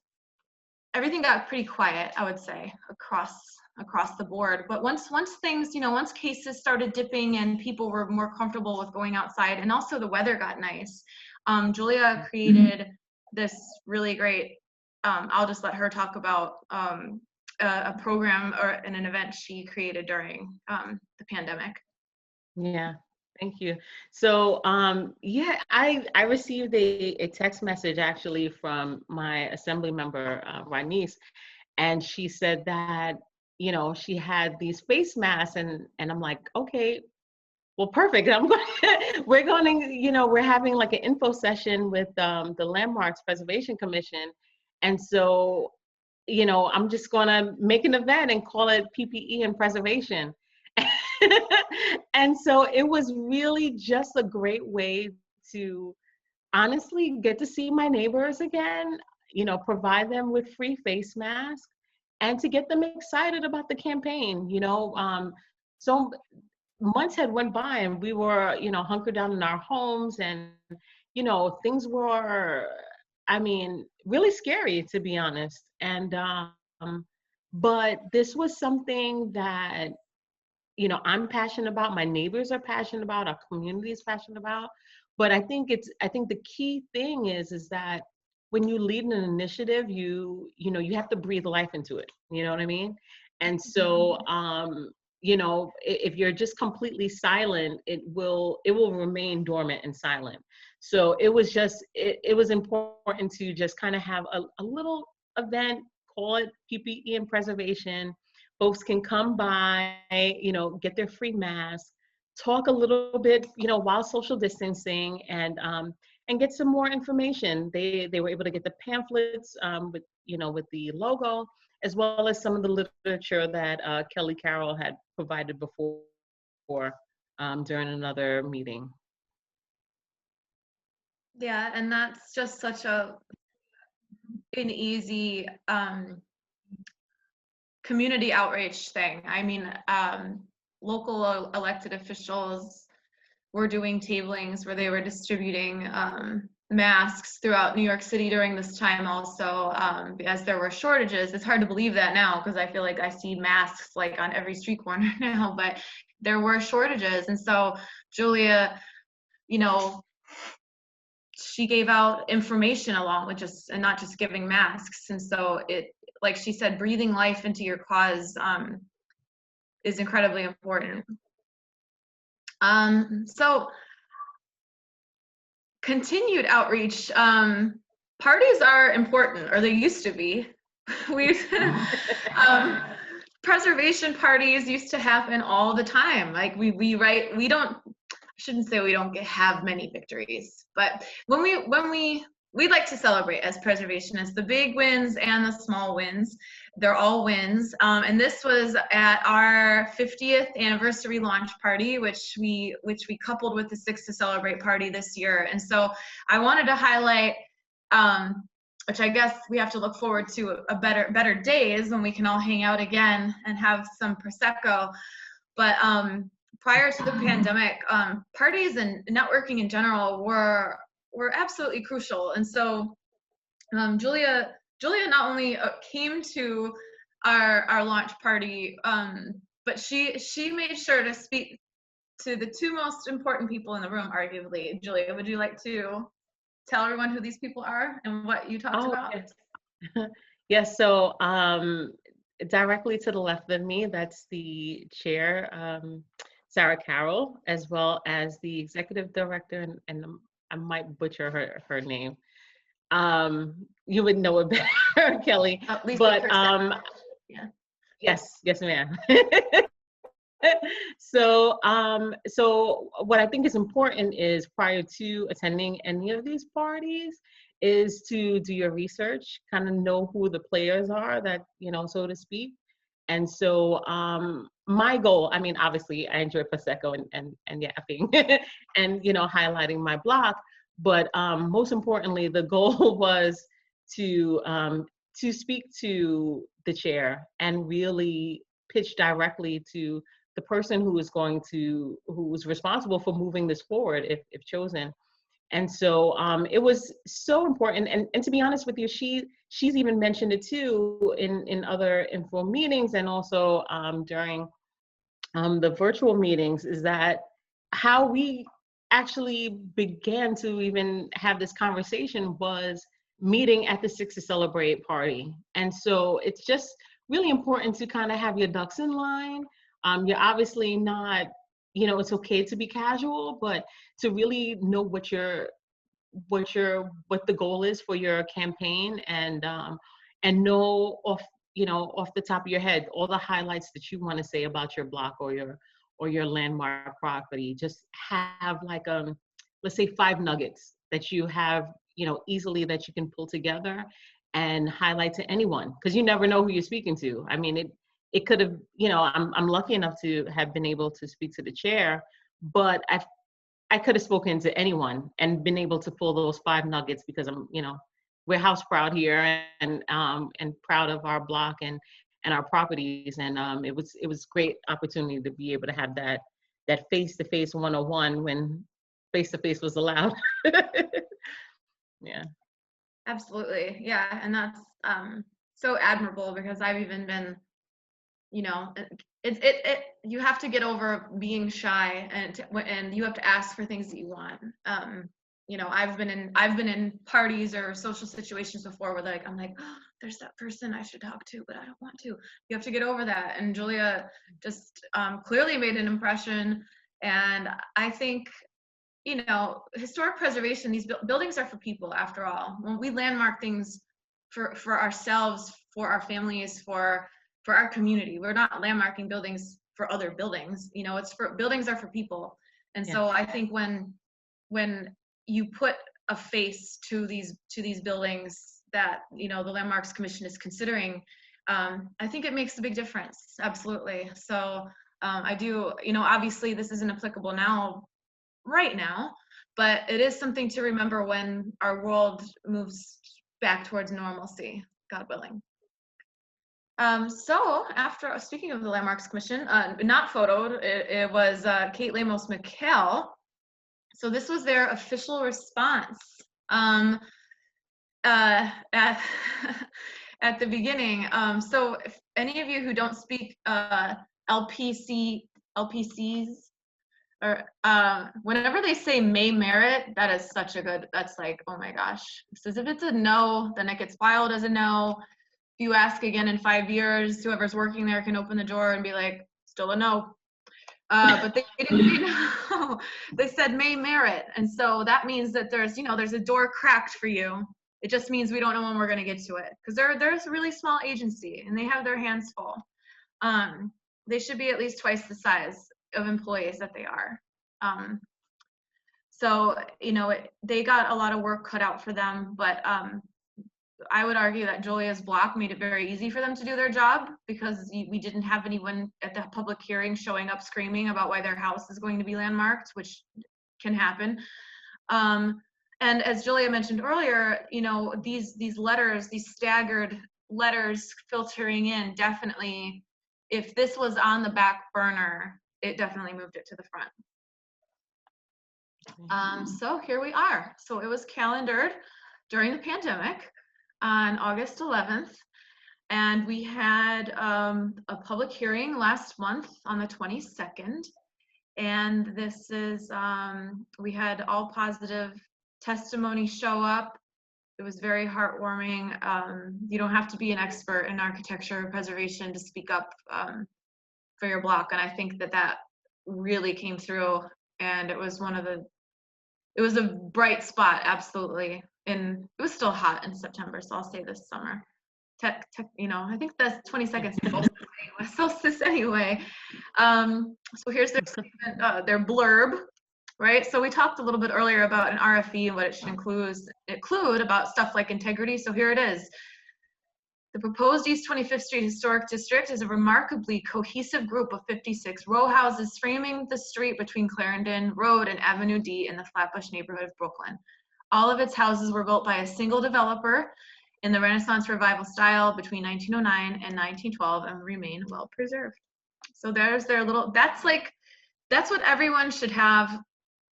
everything got pretty quiet, I would say, across the board. But once things, you know, once cases started dipping and people were more comfortable with going outside, and also the weather got nice, Julia created this really great, I'll just let her talk about a program or an event she created during the pandemic. Yeah, thank you. So yeah, I received a text message actually from my assembly member, Ranice, and she said that, you know, she had these face masks, and I'm like, okay, well, perfect. We're going to, you know, we're having like an info session with the Landmarks Preservation Commission. And so, you know, I'm just going to make an event and call it PPE and preservation. And so it was really just a great way to honestly get to see my neighbors again, you know, provide them with free face masks and to get them excited about the campaign, you know. So months had went by and we were, you know, hunkered down in our homes, and, you know, things were, I mean, really scary, to be honest. And, but this was something that, you know, I'm passionate about, my neighbors are passionate about, our community is passionate about. But I think the key thing is that when you lead an initiative, you know, you have to breathe life into it. You know what I mean? And so, you know, if you're just completely silent, it will remain dormant and silent. So it was just, it was important to just kind of have a little event, call it PPE and preservation. Folks can come by, you know, get their free mask, talk a little bit, you know, while social distancing, and get some more information. They were able to get the pamphlets with, you know, with the logo, as well as some of the literature that Kelly Carroll had provided before during another meeting. Yeah, and that's just such an easy community outreach thing. I mean, local elected officials were doing tablings where they were distributing masks throughout New York City during this time also, as there were shortages. It's hard to believe that now, because I feel like I see masks like on every street corner now, but there were shortages. And so Julia, you know, she gave out information along with just, and not just giving masks. And so it, like she said, breathing life into your cause is incredibly important. So continued outreach. Parties are important, or they used to be. We preservation parties used to happen all the time. Like we don't, I shouldn't say we don't have many victories, but when we like to celebrate as preservationists the big wins and the small wins. They're all wins. And this was at our 50th anniversary launch party, which we coupled with the Six to Celebrate party this year. And so I wanted to highlight, which I guess we have to look forward to a better days when we can all hang out again and have some Prosecco. But prior to the pandemic, parties and networking in general were absolutely crucial. And so Julia not only came to our launch party, but she made sure to speak to the two most important people in the room, arguably. Julia, would you like to tell everyone who these people are and what you talked about? Yes. Yes, so directly to the left of me, that's the chair, Sarah Carroll, as well as the executive director, and I might butcher her name. You would know it better, Kelly. But yeah. Yes, ma'am. So what I think is important is, prior to attending any of these parties, is to do your research, kind of know who the players are, that, so to speak. And so my goal, I mean, obviously I enjoy Prosecco and yapping and, highlighting my block. But most importantly, the goal was to speak to the chair and really pitch directly to the person who was responsible for moving this forward, if chosen. And so it was so important. And to be honest with you, she's even mentioned it too in other info meetings, and also during the virtual meetings, is that how we actually began to even have this conversation was meeting at the Six to Celebrate party. And so it's just really important to kind of have your ducks in line. You're obviously not, it's okay to be casual, but to really know what the goal is for your campaign, and know off the top of your head all the highlights that you want to say about your block or your landmark property. Just have like let's say 5 nuggets that you have easily, that you can pull together and highlight to anyone, because you never know who you're speaking to. I mean, it could have, I'm lucky enough to have been able to speak to the chair, but I could have spoken to anyone and been able to pull those 5 nuggets, because we're house proud here, and proud of our block and our properties. And it was great opportunity to be able to have that face-to-face 101 when face-to-face was allowed. Yeah. Absolutely. Yeah. And that's so admirable, because I've even been, you have to get over being shy, and you have to ask for things that you want. I've been in parties or social situations before where I'm like, oh, there's that person I should talk to, but I don't want to. You have to get over that. And Julia just clearly made an impression. And I think, historic preservation, these buildings are for people, after all. When we landmark things for ourselves, for our families, for our community, we're not landmarking buildings for other buildings. It's for buildings are for people. And so I think when you put a face to these buildings that the Landmarks Commission is considering, I think it makes a big difference. Absolutely. So I do, obviously this isn't applicable right now, but it is something to remember when our world moves back towards normalcy, God willing. So after, speaking of the Landmarks Commission, not photoed, it was Kate Lamos McHale. So this was their official response at the beginning. So if any of you who don't speak LPCs, or whenever they say may merit, that is such a good, that's like, oh my gosh. Because if it's a no, then it gets filed as a no. If you ask again in 5 years, whoever's working there can open the door and be like, still a no. But they didn't say no. They said may merit. And so that means that there's a door cracked for you. It just means we don't know when we're going to get to it, because they're a really small agency and they have their hands full. They should be at least twice the size of employees that they are. So, they got a lot of work cut out for them, but I would argue that Julia's block made it very easy for them to do their job, because we didn't have anyone at the public hearing showing up screaming about why their house is going to be landmarked, which can happen. And as Julia mentioned earlier, these letters, these staggered letters filtering in, definitely, if this was on the back burner, it definitely moved it to the front. So here we are. So it was calendared during the pandemic on August 11th. And we had a public hearing last month on the 22nd. And this is, we had all positive testimony show up. It was very heartwarming. You don't have to be an expert in architecture or preservation to speak up for your block. And I think that really came through. And it was it was a bright spot, absolutely. And it was still hot in September, so I'll say this summer. I think that's 20 seconds Celsius anyway. So here's their statement, their blurb, right? So we talked a little bit earlier about an RFE and what it should include about stuff like integrity. So here it is. The proposed East 25th Street Historic District is a remarkably cohesive group of 56 row houses framing the street between Clarendon Road and Avenue D in the Flatbush neighborhood of Brooklyn. All of its houses were built by a single developer in the Renaissance Revival style between 1909 and 1912 and remain well preserved. So there's their little, that's what everyone should have.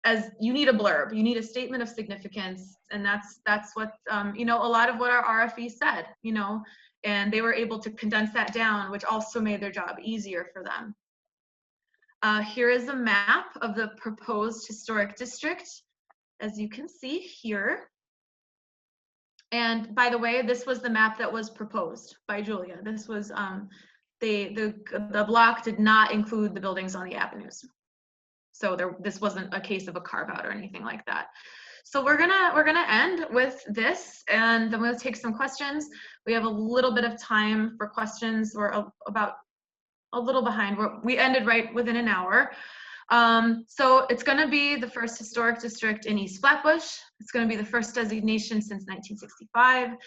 As you need a blurb, you need a statement of significance, and that's what a lot of what our RFE said, and they were able to condense that down, which also made their job easier for them. Here is a map of the proposed historic district, as you can see here. And by the way, this was the map that was proposed by Julia. This was the block did not include the buildings on the avenues. So this wasn't a case of a carve out or anything like that. So we're gonna end with this, and I'm gonna take some questions. We have a little bit of time for questions. We're about a little behind. We ended right within an hour. So it's gonna be the first historic district in East Flatbush. It's gonna be the first designation since 1965.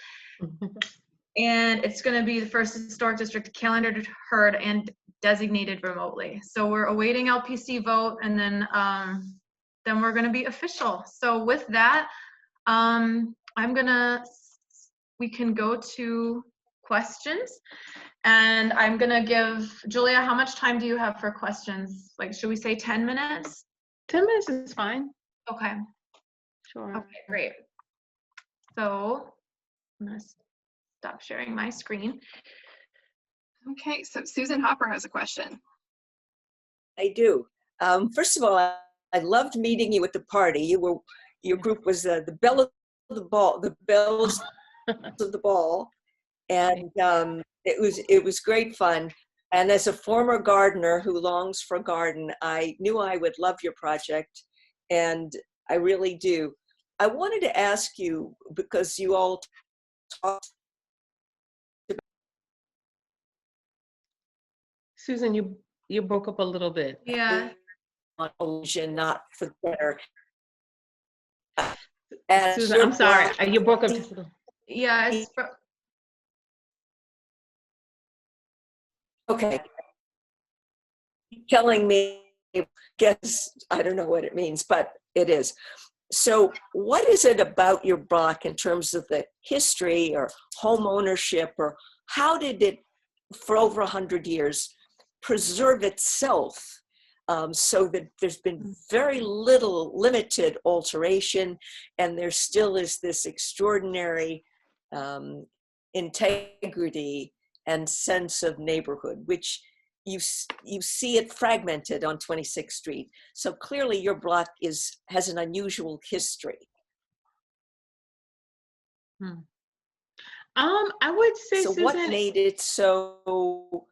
And it's gonna be the first historic district calendared, heard, and designated remotely. So we're awaiting LPC vote, and then we're going to be official. So with that, we can go to questions, and I'm going to give Julia, how much time do you have for questions? Like, should we say 10 minutes? 10 minutes is fine. Okay. Sure. Okay, great. So I'm going to stop sharing my screen. Okay, so Susan Hopper has a question. I do. First of all, I loved meeting you at the party. Your group was the belle of the ball, the bells of the ball, and it was great fun. And as a former gardener who longs for a garden, I knew I would love your project, and I really do. I wanted to ask you, because you all talked. Susan, you broke up a little bit. Yeah. On illusion, not for the better. Susan, I'm sorry. You broke up just a little. Yeah. Okay. Telling me, guess, I don't know what it means, but it is. So what is it about your block in terms of the history or home ownership, or how did it, for over 100 years, preserve itself so that there's been very limited alteration, and there still is this extraordinary integrity and sense of neighborhood, which you see it fragmented on 26th Street. So clearly your block has an unusual history. I would say, so Susan, what made it so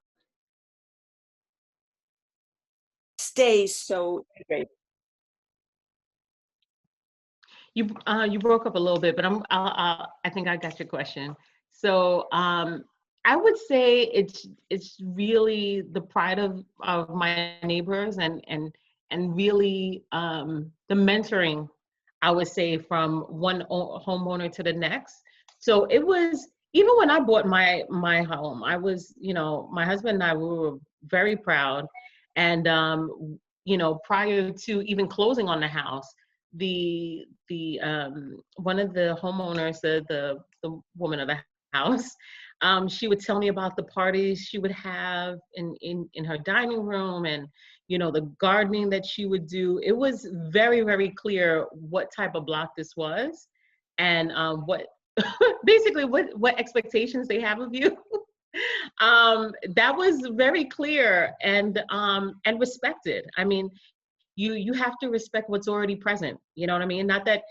stays so great. You broke up a little bit, but I think I got your question. So I would say it's really the pride of my neighbors and really the mentoring, I would say, from one homeowner to the next. So it was, even when I bought my home, I was, my husband and I, we were very proud. And prior to even closing on the house, the one of the homeowners, the woman of the house, she would tell me about the parties she would have in her dining room, and the gardening that she would do. It was very, very clear what type of block this was, and what basically what expectations they have of you. That was very clear and respected. I mean, you have to respect what's already present. You know what I mean? Not that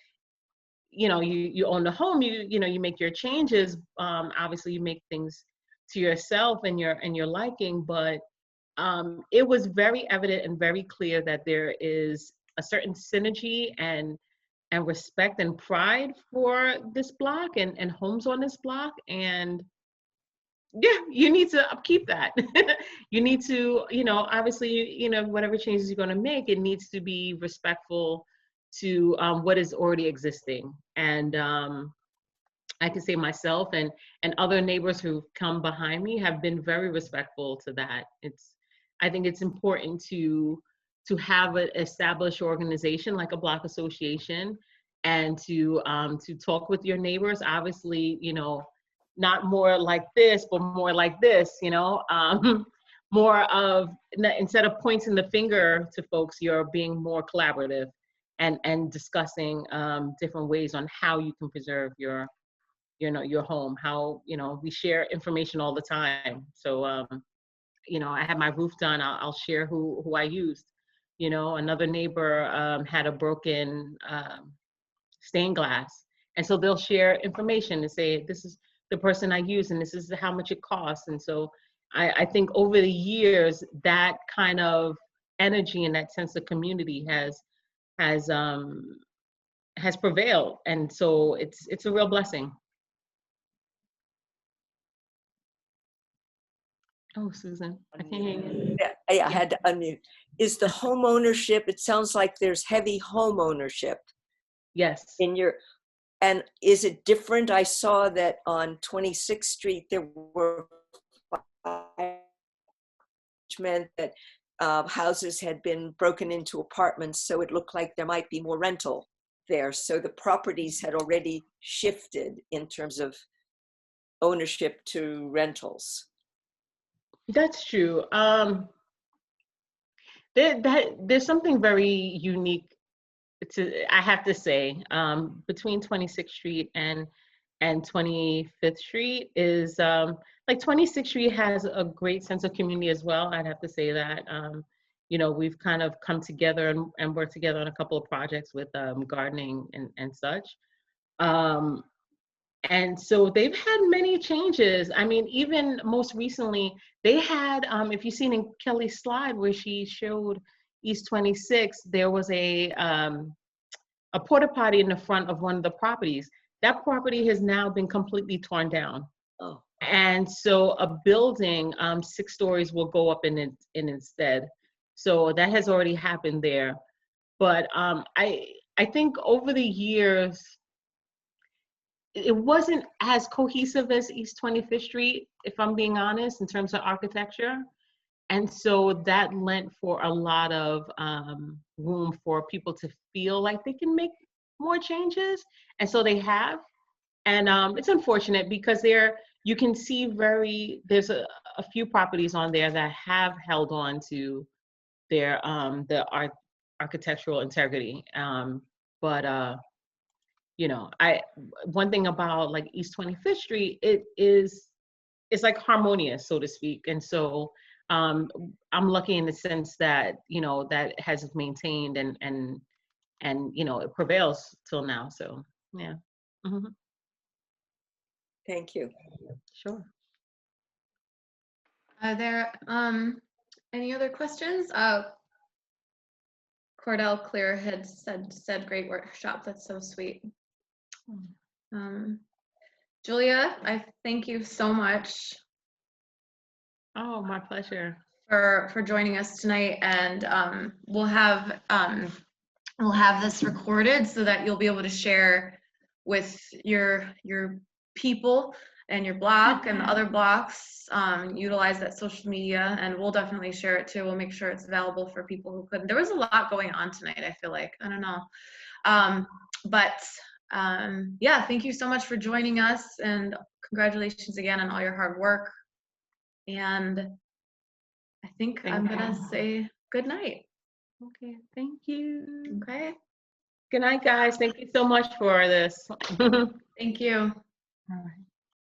you own the home, you make your changes. Obviously, you make things to yourself and your liking, but it was very evident and very clear that there is a certain synergy and respect and pride for this block and homes on this block. And yeah, you need to upkeep that. You need to, obviously, whatever changes you're going to make, it needs to be respectful to what is already existing. And I can say myself and other neighbors who've come behind me have been very respectful to that. I think it's important to have an established organization like a block association, and to talk with your neighbors. Obviously, not more like this, but more like this, more of, instead of pointing the finger to folks, you're being more collaborative and discussing different ways on how you can preserve your home. How, we share information all the time. So, I had my roof done. I'll share who I used. Another neighbor had a broken stained glass. And so they'll share information and say, this is the person I use, and this is how much it costs. And so I think over the years, that kind of energy and that sense of community has prevailed. And so it's a real blessing. Oh, Susan, I can't hear you. Yeah, I had to unmute. Is the home ownership, it sounds like there's heavy home ownership Yes. and is it different? I saw that on 26th Street, there were meant that houses had been broken into apartments, so it looked like there might be more rental there. So the properties had already shifted in terms of ownership to rentals. That's true. There's something very unique I have to say, between 26th Street and 25th Street is, like 26th Street has a great sense of community as well. I'd have to say that. We've kind of come together and worked together on a couple of projects with gardening and such. And so they've had many changes. I mean, even most recently, they had, if you've seen in Kelly's slide where she showed East 26, there was a porta potty in the front of one of the properties. That property has now been completely torn down. Oh. And so a building, 6 stories, will go up in instead. So that has already happened there. But I think over the years, it wasn't as cohesive as East 25th Street, if I'm being honest, in terms of architecture. And so that lent for a lot of room for people to feel like they can make more changes. And so they have. And it's unfortunate because you can see there's a few properties on there that have held on to their architectural integrity. But one thing about like East 25th Street, it's like harmonious, so to speak. And so I'm lucky in the sense that, that has maintained and it prevails till now. So yeah. Mm-hmm. Thank you. Sure. Are there any other questions? Cordell Clear had said great workshop. That's so sweet. Julia, I thank you so much Oh, my pleasure. for joining us tonight, and we'll have this recorded so that you'll be able to share with your people and your block and the other blocks. Utilize that social media, and we'll definitely share it too. We'll make sure it's available for people who couldn't. There was a lot going on tonight, I feel like. I don't know. Yeah, thank you so much for joining us, and congratulations again on all your hard work. And I think I'm gonna say good night. Okay, thank you. Okay, Good night, guys. Thank you so much for this. thank you. All right.